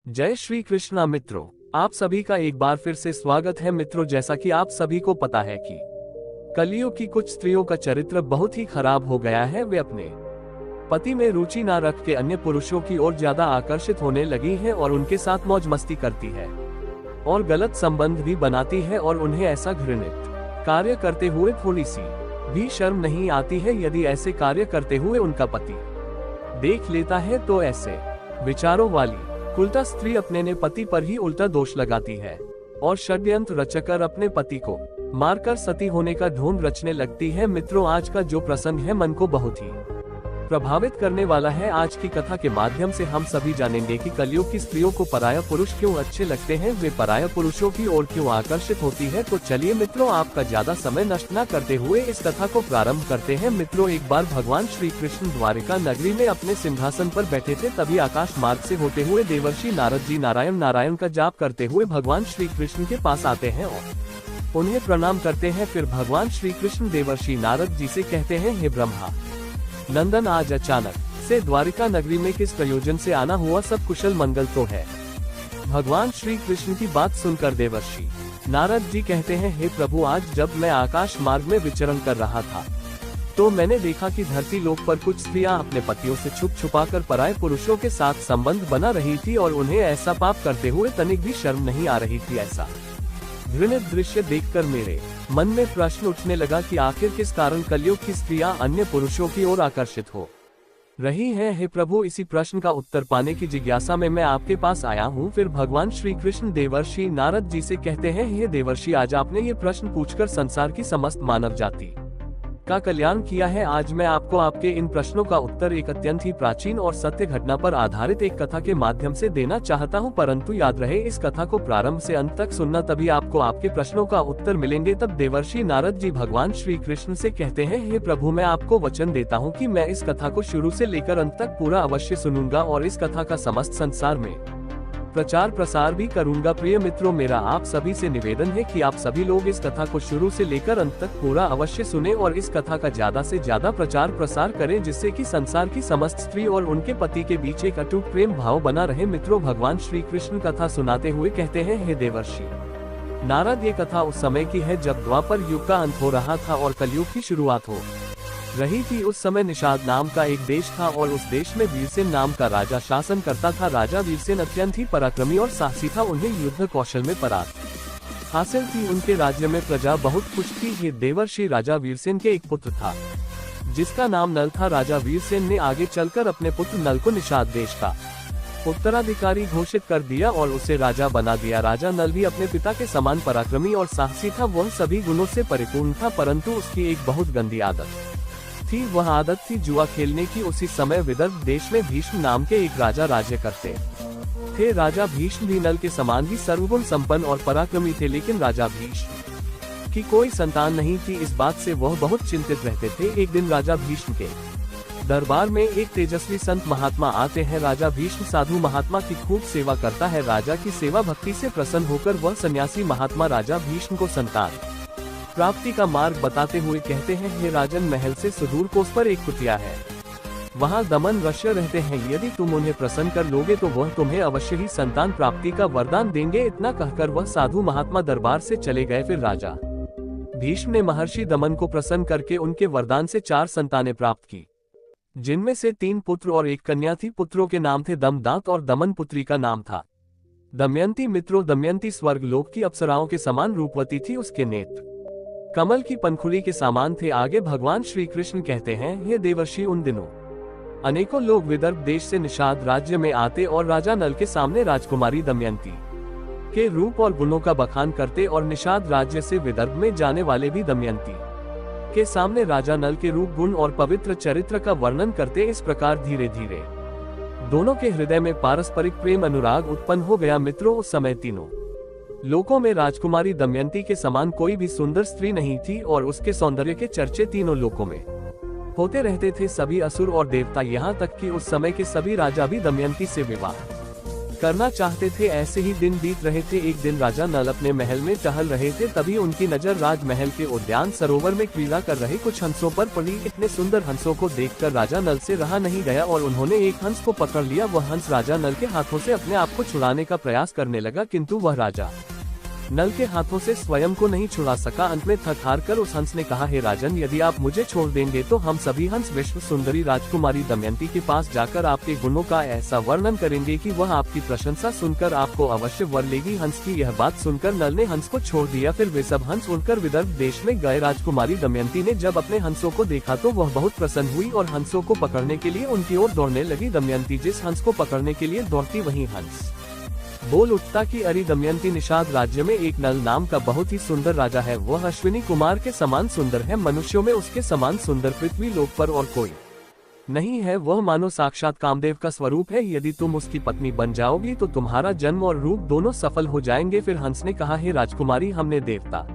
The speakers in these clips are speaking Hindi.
जय श्री कृष्णा मित्रों, आप सभी का एक बार फिर से स्वागत है मित्रों। जैसा कि आप सभी को पता है कि कलियुग की कुछ स्त्रियों का चरित्र बहुत ही खराब हो गया है। वे अपने पति में रुचि ना रख के अन्य पुरुषों की ओर ज्यादा आकर्षित होने लगी हैं और उनके साथ मौज मस्ती करती है और गलत संबंध भी बनाती है और उन्हें ऐसा घृणित कार्य करते हुए थोड़ी सी भी शर्म नहीं आती है यदि ऐसे कार्य करते हुए उनका पति देख लेता है। तो ऐसे विचारों वाली उल्टा स्त्री अपने ने पति पर ही उल्टा दोष लगाती है और षड्यंत्र रचकर अपने पति को मारकर सती होने का ढोंग रचने लगती है। मित्रों, आज का जो प्रसंग है मन को बहुत ही प्रभावित करने वाला है। आज की कथा के माध्यम से हम सभी जानेंगे कि कलयुग की स्त्रियों को पराया पुरुष क्यों अच्छे लगते हैं, वे पराया पुरुषों की ओर क्यों आकर्षित होती है। तो चलिए मित्रों, आपका ज्यादा समय नष्ट न करते हुए इस कथा को प्रारंभ करते हैं। मित्रों, एक बार भगवान श्री कृष्ण द्वारिका नगरी में अपने सिंहासन पर बैठे थे, तभी आकाश मार्ग से होते हुए देवर्षि नारद जी नारायण नारायण का जाप करते हुए भगवान श्री कृष्ण के पास आते हैं और उन्हें प्रणाम करते हैं। फिर भगवान श्री कृष्ण देवर्षि नारद जी से कहते हैं, हे ब्रह्मा नंदन, आज अचानक से द्वारिका नगरी में किस प्रयोजन से आना हुआ, सब कुशल मंगल तो है। भगवान श्री कृष्ण की बात सुनकर देवर्षि नारद जी कहते हैं, हे प्रभु, आज जब मैं आकाश मार्ग में विचरण कर रहा था तो मैंने देखा कि धरती लोक पर कुछ स्त्रियां अपने पतियों से छुप छुपाकर पराये पुरुषों के साथ संबंध बना रही थी और उन्हें ऐसा पाप करते हुए तनिक भी शर्म नहीं आ रही थी। ऐसा घृणित दृश्य देखकर मेरे मन में प्रश्न उठने लगा कि आखिर किस कारण कलयुग की स्त्रियां अन्य पुरुषों की ओर आकर्षित हो रही हैं। हे प्रभु, इसी प्रश्न का उत्तर पाने की जिज्ञासा में मैं आपके पास आया हूँ। फिर भगवान श्री कृष्ण देवर्षि नारद जी से कहते हैं, हे देवर्षि, आज आपने ये प्रश्न पूछकर संसार की समस्त मानव जाति का कल्याण किया है। आज मैं आपको आपके इन प्रश्नों का उत्तर एक अत्यंत ही प्राचीन और सत्य घटना पर आधारित एक कथा के माध्यम से देना चाहता हूं, परंतु याद रहे इस कथा को प्रारंभ से अंत तक सुनना, तभी आपको आपके प्रश्नों का उत्तर मिलेंगे। तब देवर्षि नारद जी भगवान श्री कृष्ण से कहते हैं, हे प्रभु, मैं आपको वचन देता हूँ कि मैं इस कथा को शुरू से लेकर अंत तक पूरा अवश्य सुनूंगा और इस कथा का समस्त संसार में प्रचार प्रसार भी करूंगा। प्रिय मित्रों, मेरा आप सभी से निवेदन है कि आप सभी लोग इस कथा को शुरू से लेकर अंत तक पूरा अवश्य सुने और इस कथा का ज्यादा से ज्यादा प्रचार प्रसार करें, जिससे कि संसार की समस्त स्त्री और उनके पति के बीच एक अटूट प्रेम भाव बना रहे। मित्रों, भगवान श्री कृष्ण कथा सुनाते हुए कहते हैं, हे देवर्षि नारद, ये कथा उस समय की है जब द्वापर युग का अंत हो रहा था और कलयुग की शुरुआत हो रही थी। उस समय निषाद नाम का एक देश था और उस देश में वीरसेन नाम का राजा शासन करता था। राजा वीरसेन अत्यंत ही पराक्रमी और साहसी था, उन्हें युद्ध कौशल में पराक्रम हासिल थी। उनके राज्य में प्रजा बहुत खुश थी। ये देवर्षि राजा वीरसेन के एक पुत्र था जिसका नाम नल था। राजा वीरसेन ने आगे चलकर अपने पुत्र नल को निषाद देश का उत्तराधिकारी घोषित कर दिया और उसे राजा बना दिया। राजा नल भी अपने पिता के समान पराक्रमी और साहसी था। वह सभी गुणों से परिपूर्ण था, परंतु उसकी एक बहुत गंदी आदत थी। वह आदत थी जुआ खेलने की। उसी समय विदर्भ देश में भीष्म नाम के एक राजा राज्य करते थे। राजा भीष्म भी नल के समान ही सर्वगुण संपन्न और पराक्रमी थे, लेकिन राजा भीष्म की कोई संतान नहीं थी। इस बात से वह बहुत चिंतित रहते थे। एक दिन राजा भीष्म के दरबार में एक तेजस्वी संत महात्मा आते हैं। राजा भीष्म साधु महात्मा की खूब सेवा करता है। राजा की सेवा भक्ति से प्रसन्न होकर वह सन्यासी महात्मा राजा भीष्म को संतान प्राप्ति का मार्ग बताते हुए कहते हैं, हे राजन, महल से सुदूर कोस पर एक कुटिया है, वहाँ दमन ऋषि रहते हैं। यदि तुम उन्हें प्रसन्न कर लोगे तो वह तुम्हें अवश्य ही संतान प्राप्ति का वरदान देंगे। इतना कहकर वह साधु महात्मा दरबार से चले गए। फिर राजा भीष्म ने महर्षि दमन को प्रसन्न करके उनके वरदान से 4 संतानें प्राप्त की, जिनमें से 3 पुत्र और 1 कन्या थी। पुत्रों के नाम थे दमदांत और दमन पुत्री का नाम था दमयंती। मित्रों, दमयंती स्वर्ग लोक की अप्सराओं के समान रूपवती थी। उसके नेत्र कमल की पंखुड़ी के समान थे। आगे भगवान श्री कृष्ण कहते हैं, हे देवर्षि, उन दिनों अनेकों लोग विदर्भ देश से निषाद राज्य में आते और राजा नल के सामने राजकुमारी दमयंती के रूप और गुणों का बखान करते और निषाद राज्य से विदर्भ में जाने वाले भी दमयंती के सामने राजा नल के रूप, गुण और पवित्र चरित्र का वर्णन करते। इस प्रकार धीरे धीरे दोनों के हृदय में पारस्परिक प्रेम अनुराग उत्पन्न हो गया। मित्रों, उस समय तीनों लोकों में राजकुमारी दमयंती के समान कोई भी सुंदर स्त्री नहीं थी और उसके सौंदर्य के चर्चे तीनों लोकों में होते रहते थे। सभी असुर और देवता, यहाँ तक कि उस समय के सभी राजा भी दमयंती से विवाह करना चाहते थे। ऐसे ही दिन बीत रहे थे। एक दिन राजा नल अपने महल में टहल रहे थे, तभी उनकी नजर राजमहल के उद्यान सरोवर में क्रीड़ा कर रहे कुछ हंसों पर पड़ी। इतने सुंदर हंसों को देखकर राजा नल से रहा नहीं गया और उन्होंने एक हंस को पकड़ लिया। वह हंस राजा नल के हाथों से अपने आप को छुड़ाने का प्रयास करने लगा, किंतु वह राजा नल के हाथों से स्वयं को नहीं छुड़ा सका। अंत में थक हार कर उस हंस ने कहा, हे राजन, यदि आप मुझे छोड़ देंगे तो हम सभी हंस विश्व सुंदरी राजकुमारी दमयंती के पास जाकर आपके गुणों का ऐसा वर्णन करेंगे कि वह आपकी प्रशंसा सुनकर आपको अवश्य वर लेगी। हंस की यह बात सुनकर नल ने हंस को छोड़ दिया। फिर वे सब हंस उड़कर विदर्भ देश में गए। राजकुमारी दमयंती ने जब अपने हंसों को देखा तो वह बहुत प्रसन्न हुई और हंसों को पकड़ने के लिए उनकी ओर दौड़ने लगी। दमयंती जिस हंस को पकड़ने के लिए दौड़ती, वही हंस बोल उठता कि अरे दमयंती, निषाद राज्य में एक नल नाम का बहुत ही सुंदर राजा है। वह अश्विनी कुमार के समान सुंदर है। मनुष्यों में उसके समान सुंदर पृथ्वी लोक पर और कोई नहीं है। वह मानो साक्षात कामदेव का स्वरूप है। यदि तुम उसकी पत्नी बन जाओगी तो तुम्हारा जन्म और रूप दोनों सफल हो जाएंगे। फिर हंस ने कहा, हे राजकुमारी, हमने देवता,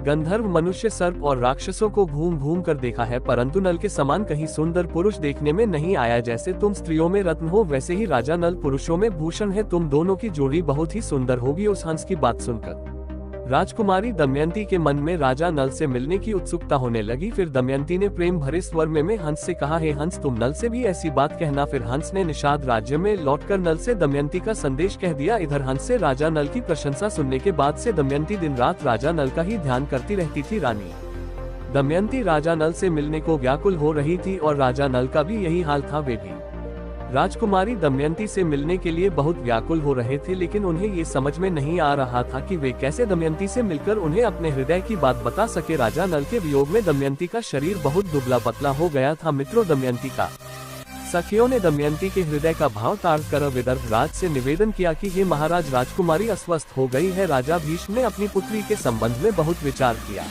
गंधर्व, मनुष्य, सर्प और राक्षसों को घूम घूम कर देखा है, परंतु नल के समान कहीं सुंदर पुरुष देखने में नहीं आया। जैसे तुम स्त्रियों में रत्न हो, वैसे ही राजा नल पुरुषों में भूषण है। तुम दोनों की जोड़ी बहुत ही सुंदर होगी। उस हंस की बात सुनकर राजकुमारी दमयंती के मन में राजा नल से मिलने की उत्सुकता होने लगी। फिर दमयंती ने प्रेम भरे स्वर में हंस से कहा, हे हंस, तुम नल से भी ऐसी बात कहना। फिर हंस ने निषाद राज्य में लौटकर नल से दमयंती का संदेश कह दिया। इधर हंस से राजा नल की प्रशंसा सुनने के बाद से दमयंती दिन रात राजा नल का ही ध्यान करती रहती थी। रानी दमयंती राजा नल से मिलने को व्याकुल हो रही थी और राजा नल का भी यही हाल था। वे भी राजकुमारी दमयंती से मिलने के लिए बहुत व्याकुल हो रहे थे, लेकिन उन्हें ये समझ में नहीं आ रहा था कि वे कैसे दमयंती से मिलकर उन्हें अपने हृदय की बात बता सके। राजा नल के वियोग में दमयंती का शरीर बहुत दुबला पतला हो गया था। मित्रों, दमयंती का सखियों ने दमयंती के हृदय का भाव ताड़ कर विदर्भ राज से निवेदन किया कि हे महाराज, राजकुमारी अस्वस्थ हो गई है। राजा भीष्म ने अपनी पुत्री के संबंध में बहुत विचार किया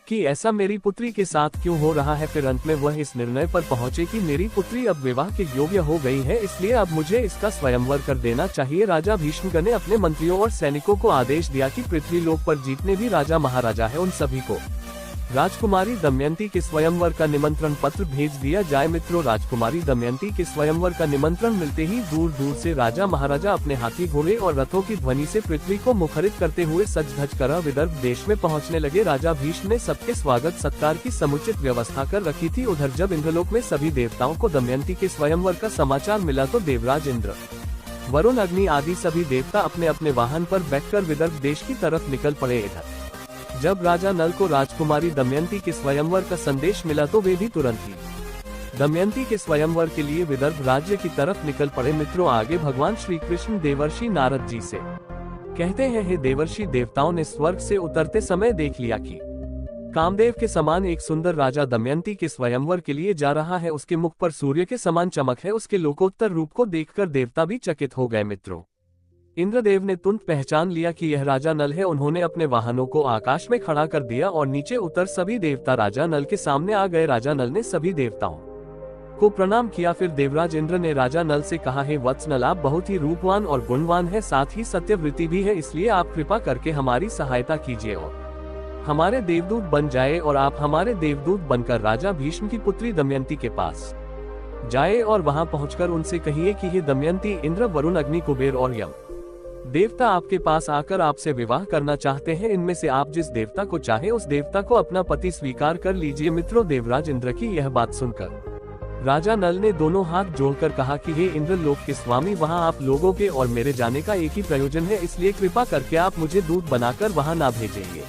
कि ऐसा मेरी पुत्री के साथ क्यों हो रहा है। फिर अंत में वह इस निर्णय पर पहुंचे कि मेरी पुत्री अब विवाह के योग्य हो गई है, इसलिए अब मुझे इसका स्वयंवर कर देना चाहिए। राजा भीष्म ने अपने मंत्रियों और सैनिकों को आदेश दिया कि पृथ्वी लोक पर जितने भी राजा महाराजा है, उन सभी को राजकुमारी दमयंती के स्वयंवर का निमंत्रण पत्र भेज दिया जाए। मित्रों, राजकुमारी दमयंती के स्वयंवर का निमंत्रण मिलते ही दूर दूर से राजा महाराजा अपने हाथी, घोड़े और रथों की ध्वनि से पृथ्वी को मुखरित करते हुए सज धज कर विदर्भ देश में पहुंचने लगे। राजा भीष्म ने सबके स्वागत सत्कार की समुचित व्यवस्था कर रखी थी। उधर जब इंद्रलोक में सभी देवताओं को दमयंती के स्वयंवर का समाचार मिला तो देवराज इंद्र, वरुण, अग्नि आदि सभी देवता अपने अपने वाहन पर बैठकर विदर्भ देश की तरफ निकल पड़े। इधर जब राजा नल को राजकुमारी दमयंती के स्वयंवर का संदेश मिला तो वे भी तुरंत ही दमयंती के स्वयंवर के लिए विदर्भ राज्य की तरफ निकल पड़े। मित्रों, आगे भगवान श्री कृष्ण देवर्षि नारद जी से कहते हैं, हे देवर्षि, देवताओं ने स्वर्ग से उतरते समय देख लिया कि कामदेव के समान एक सुंदर राजा दमयंती के स्वयंवर के लिए जा रहा है। उसके मुख पर सूर्य के समान चमक है। उसके लोकोत्तर रूप को देखकर देवता भी चकित हो गए। मित्रों, इंद्रदेव ने तुरंत पहचान लिया कि यह राजा नल है। उन्होंने अपने वाहनों को आकाश में खड़ा कर दिया और नीचे उतर सभी देवता राजा नल के सामने आ गए। राजा नल ने सभी देवताओं को प्रणाम किया। फिर देवराज इंद्र ने राजा नल से कहा, हे वत्स नल, आप बहुत ही रूपवान और गुणवान है, साथ ही सत्यव्रती भी है, इसलिए आप कृपा करके हमारी सहायता कीजिए और हमारे देवदूत बन जाए और आप हमारे देवदूत बनकर राजा भीष्म की पुत्री दमयंती के पास जाए और वहां पहुंचकर उनसे कहिए कि हे दमयंती, इंद्र, वरुण, अग्नि, कुबेर और यम देवता आपके पास आकर आपसे विवाह करना चाहते हैं। इनमें से आप जिस देवता को चाहे उस देवता को अपना पति स्वीकार कर लीजिए। मित्रों, देवराज इंद्र की यह बात सुनकर राजा नल ने दोनों हाथ जोड़कर कहा कि हे इंद्र लोक के स्वामी, वहां आप लोगों के और मेरे जाने का एक ही प्रयोजन है, इसलिए कृपा करके आप मुझे दूत बनाकर वहां ना भेजेंगे।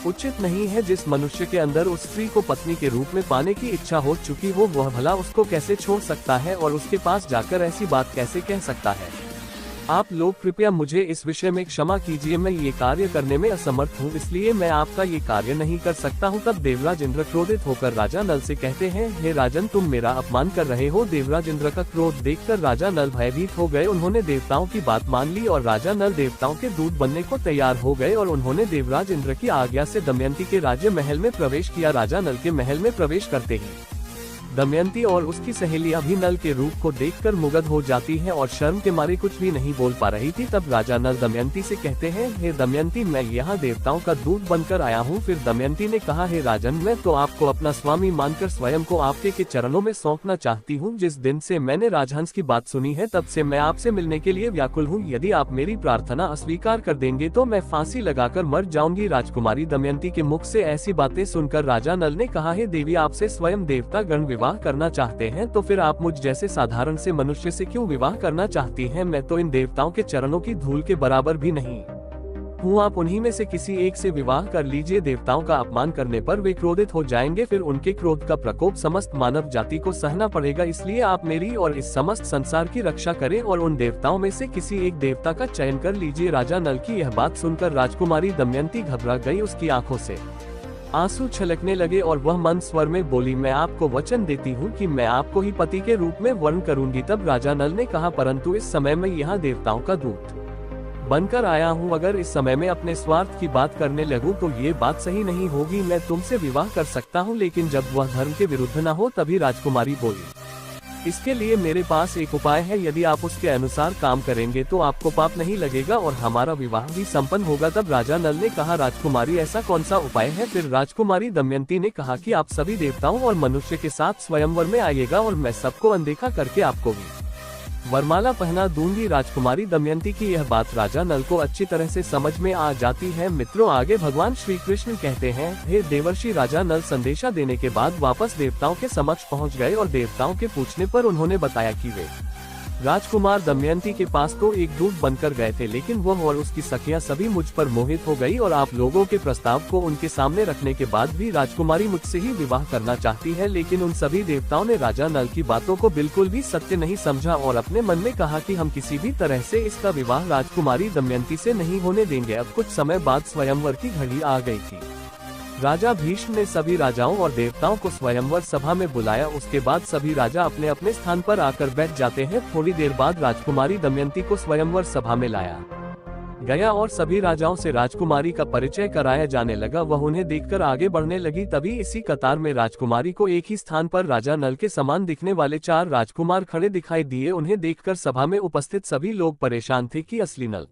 उचित नहीं है। जिस मनुष्य के अंदर उस स्त्री को पत्नी के रूप में पाने की इच्छा हो चुकी हो, वह भला उसको कैसे छोड़ सकता है और उसके पास जाकर ऐसी बात कैसे कह सकता है। आप लोग कृपया मुझे इस विषय में क्षमा कीजिए। मैं ये कार्य करने में असमर्थ हूँ, इसलिए मैं आपका ये कार्य नहीं कर सकता हूँ। तब देवराज इंद्र क्रोधित होकर राजा नल से कहते हैं, हे राजन, तुम मेरा अपमान कर रहे हो। देवराज इंद्र का क्रोध देखकर राजा नल भयभीत हो गए। उन्होंने देवताओं की बात मान ली और राजा नल देवताओं के दूत बनने को तैयार हो गए और उन्होंने देवराज इंद्र की आज्ञा से दमयंती के राज्य महल में प्रवेश किया। राजा नल के महल में प्रवेश करते ही दमयंती और उसकी सहेलियां भी नल के रूप को देखकर मुग्ध हो जाती हैं और शर्म के मारे कुछ भी नहीं बोल पा रही थी। तब राजा नल दमयंती से कहते हैं, हे दमयंती, मैं यहाँ देवताओं का दूत बनकर आया हूँ। फिर दमयंती ने कहा, हे राजन, मैं तो आपको अपना स्वामी मानकर स्वयं को आपके के चरणों में सौंपना चाहती हूँ। जिस दिन से मैंने राजहंस की बात सुनी है तब से मैं आपसे मिलने के लिए व्याकुल हूँ। यदि आप मेरी प्रार्थना अस्वीकार कर देंगे तो मैं फांसी लगाकर मर जाऊंगी। राजकुमारी दमयंती के मुख से ऐसी बातें सुनकर राजा नल ने कहा, हे देवी, आपसे स्वयं देवता गण विवाह करना चाहते हैं तो फिर आप मुझ जैसे साधारण से मनुष्य से क्यों विवाह करना चाहती हैं? मैं तो इन देवताओं के चरणों की धूल के बराबर भी नहीं हूँ। आप उन्हीं में से किसी एक से विवाह कर लीजिए। देवताओं का अपमान करने पर वे क्रोधित हो जाएंगे, फिर उनके क्रोध का प्रकोप समस्त मानव जाति को सहना पड़ेगा। इसलिए आप मेरी और इस समस्त संसार की रक्षा करें और उन देवताओं में से किसी एक देवता का चयन कर लीजिए। राजा नल की यह बात सुनकर राजकुमारी दमयंती घबरा गई। उसकी आंखों से आंसू छलकने लगे और वह मंद स्वर में बोली, मैं आपको वचन देती हूँ कि मैं आपको ही पति के रूप में वर्ण करूंगी। तब राजा नल ने कहा, परंतु इस समय मैं यहाँ देवताओं का दूत बनकर आया हूँ। अगर इस समय में अपने स्वार्थ की बात करने लगूं तो ये बात सही नहीं होगी। मैं तुमसे विवाह कर सकता हूँ, लेकिन जब वह धर्म के विरुद्ध न हो। तभी राजकुमारी बोली, इसके लिए मेरे पास एक उपाय है। यदि आप उसके अनुसार काम करेंगे तो आपको पाप नहीं लगेगा और हमारा विवाह भी संपन्न होगा। तब राजा नल ने कहा, राजकुमारी, ऐसा कौन सा उपाय है? फिर राजकुमारी दमयंती ने कहा कि आप सभी देवताओं और मनुष्य के साथ स्वयंवर में आइएगा और मैं सबको अनदेखा करके आपको भी वरमाला पहना दूंगी। राजकुमारी दमयंती की यह बात राजा नल को अच्छी तरह से समझ में आ जाती है। मित्रों, आगे भगवान श्री कृष्ण कहते हैं, हे देवर्षि, राजा नल संदेशा देने के बाद वापस देवताओं के समक्ष पहुंच गए और देवताओं के पूछने पर उन्होंने बताया कि वे राजकुमार दमयंती के पास तो एक दूत बनकर गए थे, लेकिन वह और उसकी सखियां सभी मुझ पर मोहित हो गई और आप लोगों के प्रस्ताव को उनके सामने रखने के बाद भी राजकुमारी मुझसे ही विवाह करना चाहती है। लेकिन उन सभी देवताओं ने राजा नल की बातों को बिल्कुल भी सत्य नहीं समझा और अपने मन में कहा कि हम किसी भी तरह से इसका विवाह राजकुमारी दमयंती से नहीं होने देंगे। अब कुछ समय बाद स्वयंवर की घड़ी आ गई थी। राजा भीष्म ने सभी राजाओं और देवताओं को स्वयंवर सभा में बुलाया। उसके बाद सभी राजा अपने अपने स्थान पर आकर बैठ जाते हैं। थोड़ी देर बाद राजकुमारी दमयंती को स्वयंवर सभा में लाया गया और सभी राजाओं से राजकुमारी का परिचय कराया जाने लगा। वह उन्हें देखकर आगे बढ़ने लगी। तभी इसी कतार में राजकुमारी को एक ही स्थान पर राजा नल के समान दिखने वाले 4 राजकुमार खड़े दिखाई दिए। उन्हें देखकर सभा में उपस्थित सभी लोग परेशान थे कि असली नल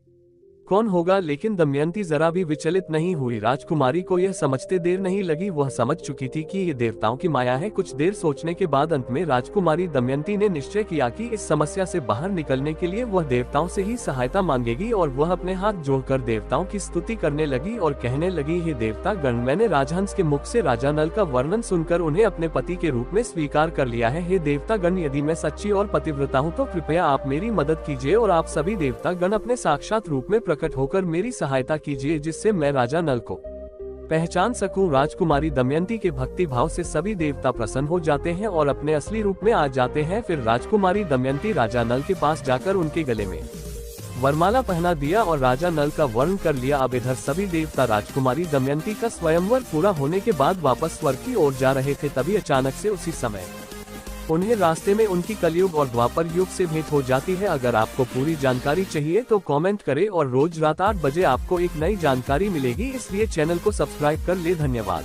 कौन होगा, लेकिन दमयंती जरा भी विचलित नहीं हुई। राजकुमारी को यह समझते देर नहीं लगी, वह समझ चुकी थी कि ये देवताओं की माया है। कुछ देर सोचने के बाद अंत में राजकुमारी दमयंती ने निश्चय किया कि इस समस्या से बाहर निकलने के लिए वह देवताओं से ही सहायता मांगेगी और वह अपने हाथ जोड़कर देवताओं की स्तुति करने लगी और कहने लगी, हे देवता गण, मैंने राजहंस के मुख से राजा नल का वर्णन सुनकर उन्हें अपने पति के रूप में स्वीकार कर लिया है। हे देवता गण, यदि मैं सच्ची और पतिव्रता हूँ तो कृपया आप मेरी मदद कीजिए और आप सभी देवता गण अपने साक्षात रूप में प्रकट होकर मेरी सहायता कीजिए, जिससे मैं राजा नल को पहचान सकूं। राजकुमारी दमयंती के भक्ति भाव से सभी देवता प्रसन्न हो जाते हैं और अपने असली रूप में आ जाते हैं। फिर राजकुमारी दमयंती राजा नल के पास जाकर उनके गले में वरमाला पहना दिया और राजा नल का वर्ण कर लिया। अब इधर सभी देवता राजकुमारी दमयंती का स्वयंवर पूरा होने के बाद वापस स्वर्ग की ओर जा रहे थे। तभी अचानक से उसी समय उन्हें रास्ते में उनकी कलयुग और द्वापर युग से भेंट हो जाती है। अगर आपको पूरी जानकारी चाहिए तो कमेंट करें और रोज रात 8 बजे आपको एक नई जानकारी मिलेगी, इसलिए चैनल को सब्सक्राइब कर ले। धन्यवाद।